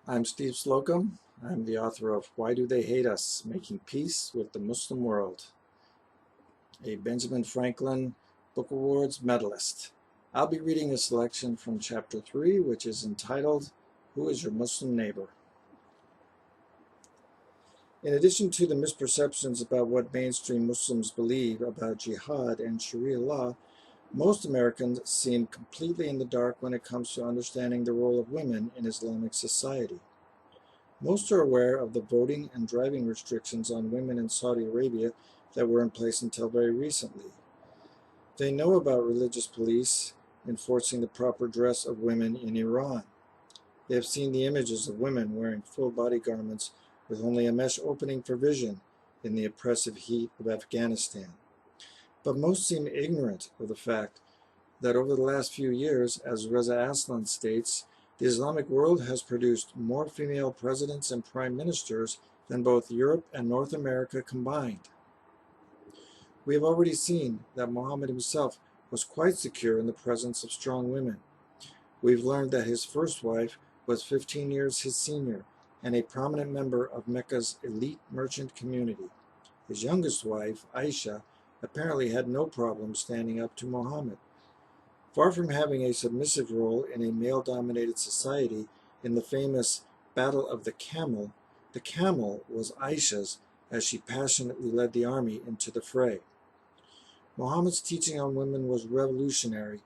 I'm Steve Slocum. I'm the author of Why Do They Hate Us? Making Peace with the Muslim World, a Benjamin Franklin Book Awards medalist. I'll be reading a selection from Chapter 3, which is entitled, Who is Your Muslim Neighbor? In addition to the misperceptions about what mainstream Muslims believe about jihad and Sharia law, most Americans seem completely in the dark when it comes to understanding the role of women in Islamic society. Most are aware of the voting and driving restrictions on women in Saudi Arabia that were in place until very recently. They know about religious police enforcing the proper dress of women in Iran. They have seen the images of women wearing full body garments with only a mesh opening for vision in the oppressive heat of Afghanistan. But most seem ignorant of the fact that over the last few years, as Reza Aslan states, the Islamic world has produced more female presidents and prime ministers than both Europe and North America combined. We have already seen that Muhammad himself was quite secure in the presence of strong women. We've learned that his first wife was 15 years his senior and a prominent member of Mecca's elite merchant community. His youngest wife, Aisha, apparently had no problem standing up to Muhammad. Far from having a submissive role in a male-dominated society, in the famous Battle of the Camel was Aisha's as she passionately led the army into the fray. Muhammad's teaching on women was revolutionary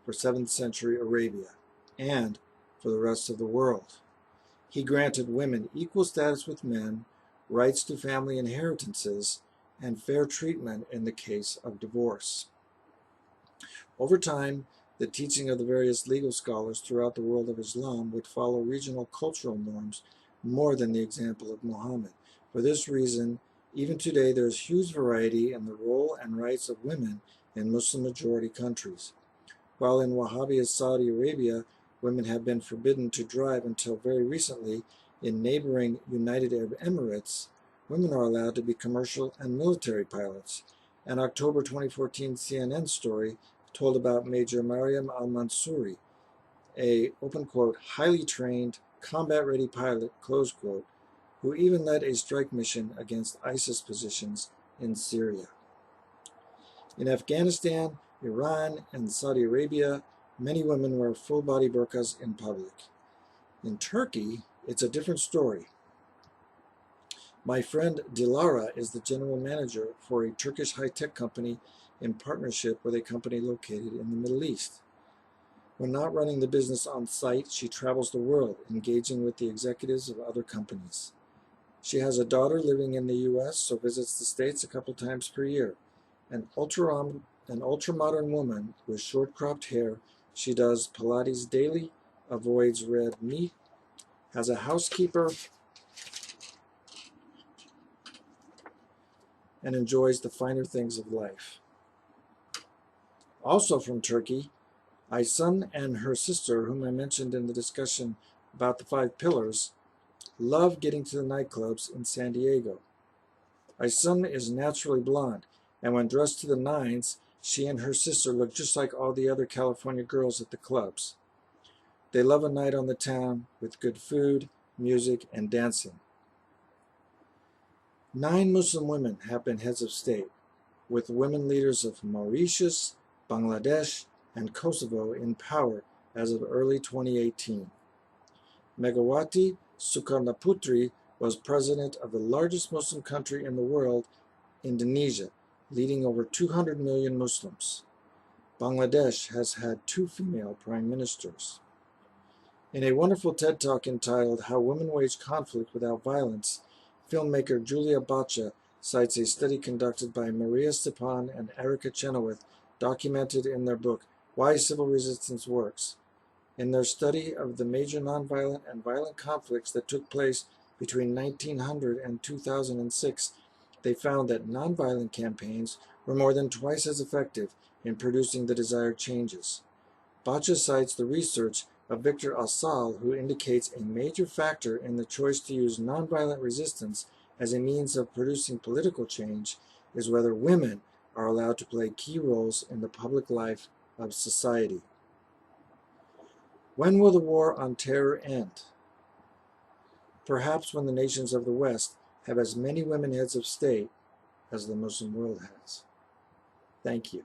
for 7th century Arabia and for the rest of the world. He granted women equal status with men, rights to family inheritances, and fair treatment in the case of divorce. Over time, the teaching of the various legal scholars throughout the world of Islam would follow regional cultural norms more than the example of Muhammad. For this reason, even today there is huge variety in the role and rights of women in Muslim-majority countries. While in Wahhabist Saudi Arabia, women have been forbidden to drive until very recently, in neighboring United Arab Emirates, women are allowed to be commercial and military pilots. An October 2014 CNN story told about Major Mariam al-Mansouri, a, open quote, highly trained, combat-ready pilot, close quote, who even led a strike mission against ISIS positions in Syria. In Afghanistan, Iran, and Saudi Arabia, many women wear full-body burqas in public. In Turkey, it's a different story. My friend Dilara is the general manager for a Turkish high-tech company in partnership with a company located in the Middle East. When not running the business on site, she travels the world, engaging with the executives of other companies. She has a daughter living in the U.S., so visits the States a couple times per year. An ultra-modern woman with short-cropped hair, she does Pilates daily, avoids red meat, has a housekeeper, and enjoys the finer things of life. Also from Turkey, Aysun and her sister, whom I mentioned in the discussion about the 5 pillars, love getting to the nightclubs in San Diego. Aysun is naturally blonde, and when dressed to the nines, she and her sister look just like all the other California girls at the clubs. They love a night on the town with good food, music, and dancing. 9 Muslim women have been heads of state, with women leaders of Mauritius, Bangladesh, and Kosovo in power as of early 2018. Megawati Sukarnoputri was president of the largest Muslim country in the world, Indonesia, leading over 200 million Muslims. Bangladesh has had 2 female prime ministers. In a wonderful TED Talk entitled How Women Wage Conflict Without Violence, filmmaker Julia Bacha cites a study conducted by Maria Stepan and Erica Chenoweth, documented in their book, Why Civil Resistance Works. In their study of the major nonviolent and violent conflicts that took place between 1900 and 2006, they found that nonviolent campaigns were more than twice as effective in producing the desired changes. Bacha cites the research of Victor Assal, who indicates a major factor in the choice to use nonviolent resistance as a means of producing political change is whether women are allowed to play key roles in the public life of society. When will the war on terror end? perhaps when the nations of the West have as many women heads of state as the Muslim world has. Thank you.